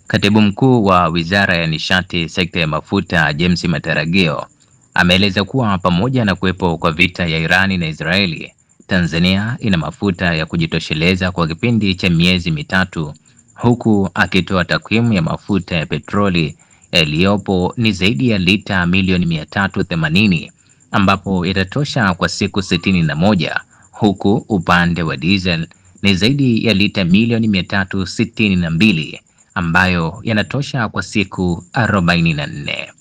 Katibu Mkuu wa Wizara ya Nishati, Sekta ya Mafuta, James Mataragio ameeleza kuwa pamoja na kuwepo kwa vita ya Irani na Israeli, Tanzania ina mafuta ya kujitosheleza kwa kipindi cha miezi mitatu, huku akitoa takwimu ya mafuta ya petroli yaliyopo ni zaidi ya lita milioni 380 ambapo itatosha kwa siku 61, huku upande wa diesel ni zaidi ya lita milioni 362 ambayo yanatosha kwa siku 44.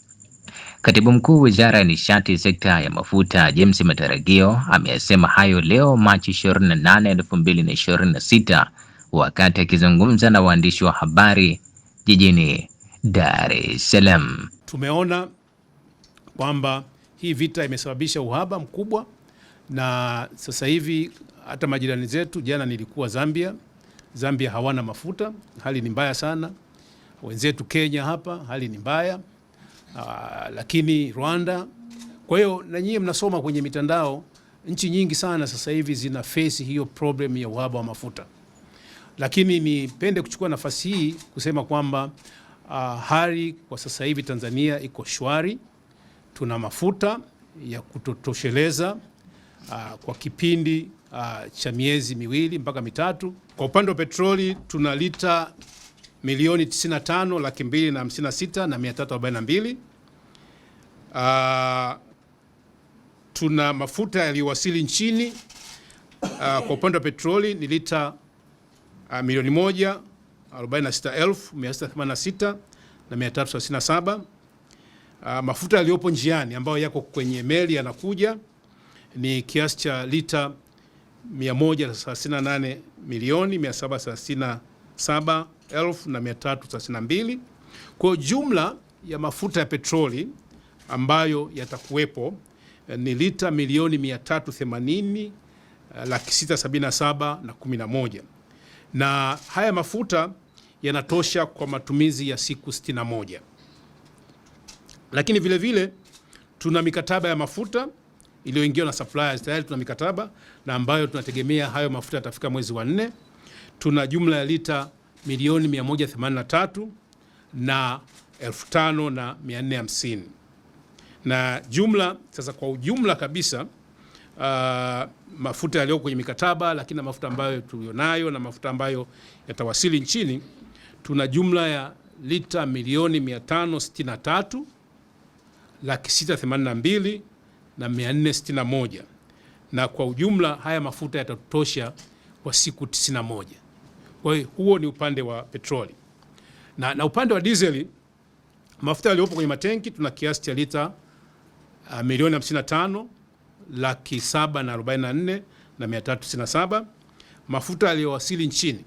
Katibu Mkuu Wizara ya Nishati, Sekta ya Mafuta, James Mataragio ameyasema hayo leo Machi 28, 2026 wakati akizungumza na waandishi wa habari jijini Dar es Salaam. Tumeona kwamba hii vita imesababisha uhaba mkubwa, na sasa hivi hata majirani zetu, jana nilikuwa Zambia hawana mafuta, hali ni mbaya sana. Wenzetu Kenya hapa hali ni mbaya, lakini Rwanda. Kwa hiyo na nyinyi mnasoma kwenye mitandao, nchi nyingi sana sasa hivi zina face hiyo problem ya uhaba wa mafuta. Lakini nipende kuchukua nafasi hii kusema kwamba hali kwa sasa hivi Tanzania iko shwari. Tuna mafuta ya kutosheleza kwa kipindi cha miezi miwili mpaka mitatu. Kwa upande wa petroli tuna lita milioni 95,256,342. Tuna mafuta yaliyowasili nchini kwa upande wa petroli ni lita milioni 1,46,686,337. Mafuta yaliyopo njiani ambayo yako kwenye meli yanakuja ni kiasi cha lita 138,737,332. Kwa jumla ya mafuta ya petroli ambayo yatakuwepo ni lita milioni 380,677,011, na haya mafuta yanatosha kwa matumizi ya siku 61. Lakini vile vile tuna mikataba ya mafuta iliyoingiwa na suppliers. Tayari tuna mikataba na ambayo tunategemea hayo mafuta yatafika mwezi wa 4. Tuna jumla ya lita milioni 183 na 5,450. Na jumla sasa, kwa ujumla kabisa mafuta yaliyo kwenye mikataba, lakini na mafuta ambayo tulionayo na mafuta ambayo yatawasili nchini, tuna jumla ya lita milioni 563,682,461, na kwa ujumla haya mafuta yatatosha kwa siku 91. Kwa hiyo huo ni upande wa petroli, na upande wa diesel, mafuta yaliyopo kwenye matenki tuna kiasi cha lita milioni 55,744,397. Mafuta yaliyowasili nchini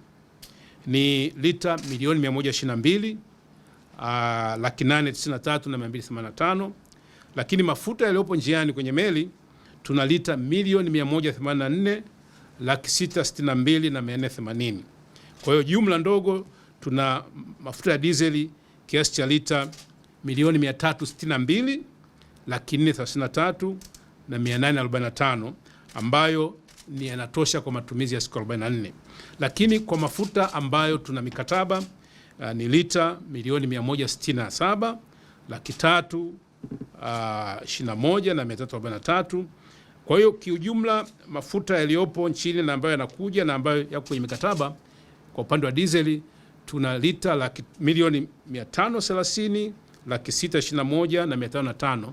ni lita milioni 122,893,285. Lakini mafuta yaliyopo njiani kwenye meli tuna lita milioni 184,662,480. Kwa hiyo jumla ndogo tuna mafuta ya diesel kiasi cha lita milioni 362,433,845 ambayo ni yanatosha kwa matumizi ya siku 44. Lakini kwa mafuta ambayo tuna mikataba ni lita milioni 167,321,343. Kwa hiyo kiujumla mafuta yaliyopo nchini na ambayo yanakuja na ambayo yako kwenye mikataba, kwa upande wa diesel tuna lita milioni 530,621,505,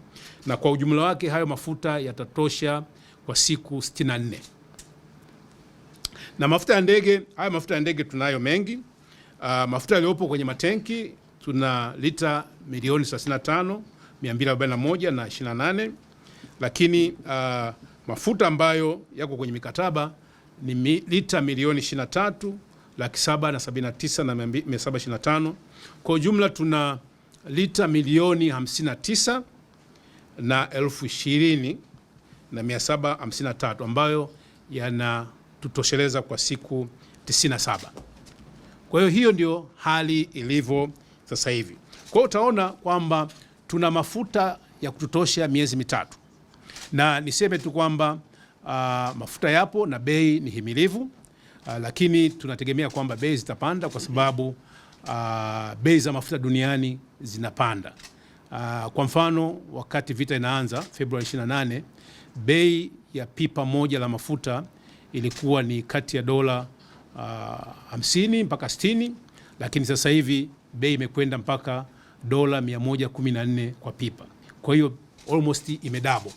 na kwa ujumla wake hayo mafuta yatatosha kwa siku 64. Na mafuta ya ndege, haya mafuta ya ndege tunayo mengi. Mafuta yaliyopo kwenye matenki tuna lita milioni 35,241,28, lakini mafuta ambayo yako kwenye mikataba ni lita milioni 23,779,725. Kwa ujumla tuna lita milioni 59,020,753 ambayo yanatutosheleza kwa siku 97. Kwa hiyo hiyo ndio hali ilivyo sasa hivi. Kwa hiyo utaona kwamba tuna mafuta ya kututosha miezi mitatu, na niseme tu kwamba mafuta yapo na bei ni himilivu, lakini tunategemea kwamba bei zitapanda kwa sababu bei za mafuta duniani zinapanda. Kwa mfano, wakati vita inaanza Februari 28, bei ya pipa moja la mafuta ilikuwa ni kati ya dola 50 mpaka 60, lakini sasa hivi bei imekwenda mpaka dola 114 kwa pipa. Kwa hiyo almost imedouble.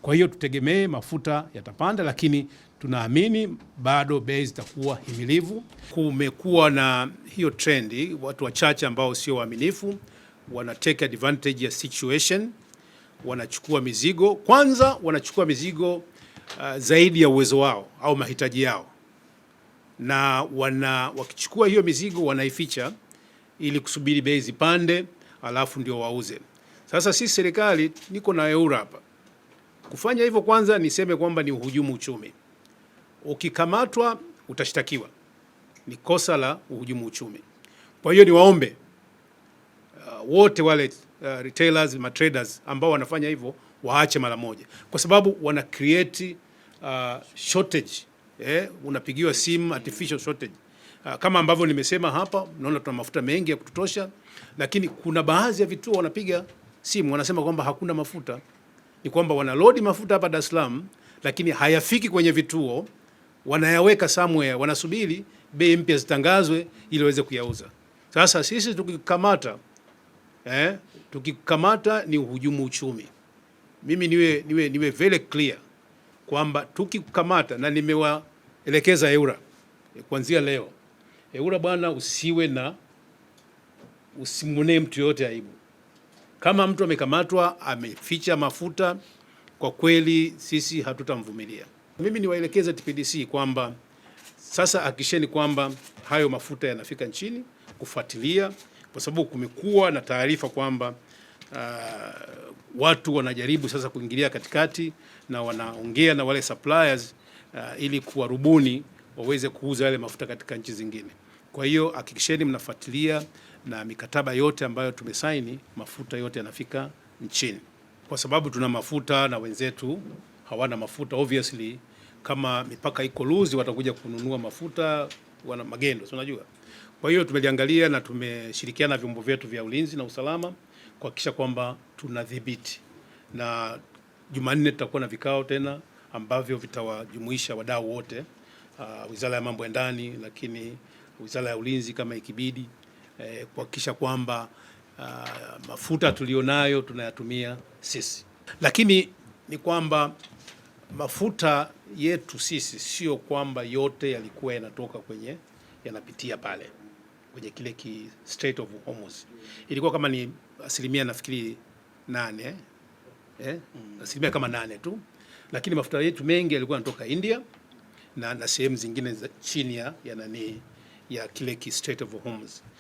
Kwa hiyo tutegemee mafuta yatapanda, lakini tunaamini bado bei zitakuwa himilivu. Kumekuwa na hiyo trendi, watu wachache ambao sio waaminifu wana take advantage ya situation, wanachukua mizigo. Kwanza wanachukua mizigo zaidi ya uwezo wao au mahitaji yao, na wakichukua hiyo mizigo wanaificha ili kusubiri bei zipande, alafu ndio wauze. Sasa sisi serikali, niko na EWURA hapa, kufanya hivyo kwanza niseme kwamba ni uhujumu uchumi. Ukikamatwa utashtakiwa, ni kosa la uhujumu uchumi. Kwa hiyo niwaombe wote wale retailers, traders ambao wanafanya hivyo waache mara moja, kwa sababu wana create shortage. Unapigiwa simu, artificial shortage. Kama ambavyo nimesema hapa, naona tuna mafuta mengi ya kutosha, lakini kuna baadhi ya vituo wanapiga simu wanasema kwamba hakuna mafuta. Ni kwamba wanalodi mafuta hapa Dar es Salaam, lakini hayafiki kwenye vituo, wanayaweka somewhere, wanasubiri bei mpya zitangazwe ili waweze kuyauza. Sasa sisi tukikamata ni uhujumu uchumi. Mimi niwe very clear kwamba tukikamata, na nimewaelekeza EWURA kuanzia leo, EWURA bwana, usimwonee mtu yote aibu. Kama mtu amekamatwa ameficha mafuta, kwa kweli sisi hatutamvumilia. Mimi niwaelekeza TPDC kwamba sasa hakikisheni kwamba hayo mafuta yanafika nchini, kufuatilia, kwa sababu kumekuwa na taarifa kwamba watu wanajaribu sasa kuingilia katikati na wanaongea na wale suppliers ili kuwarubuni waweze kuuza yale mafuta katika nchi zingine. Kwa hiyo hakikisheni mnafuatilia, na mikataba yote ambayo tumesaini, mafuta yote yanafika nchini, kwa sababu tuna mafuta na wenzetu hawana mafuta. Obviously, kama mipaka iko loose, watakuja kununua mafuta, wana magendo, unajua. Kwa hiyo tumeliangalia na tumeshirikiana na vyombo vyetu vya ulinzi na usalama kuhakikisha kwamba tunadhibiti, na Jumanne tutakuwa na vikao tena ambavyo vitawajumuisha wadau wote, Wizara ya Mambo ya Ndani, lakini Wizara ya Ulinzi kama ikibidi, kuhakikisha kwamba mafuta tulionayo tunayatumia sisi. Lakini ni kwamba mafuta yetu sisi sio kwamba yote yalikuwa yanatoka yanapitia pale kwenye kile Strait of Hormuz. Ilikuwa kama ni asilimia nafikiri 8, asilimia kama 8 tu, lakini mafuta yetu mengi yalikuwa yanatoka India na sehemu zingine chini ya kile Strait of Hormuz.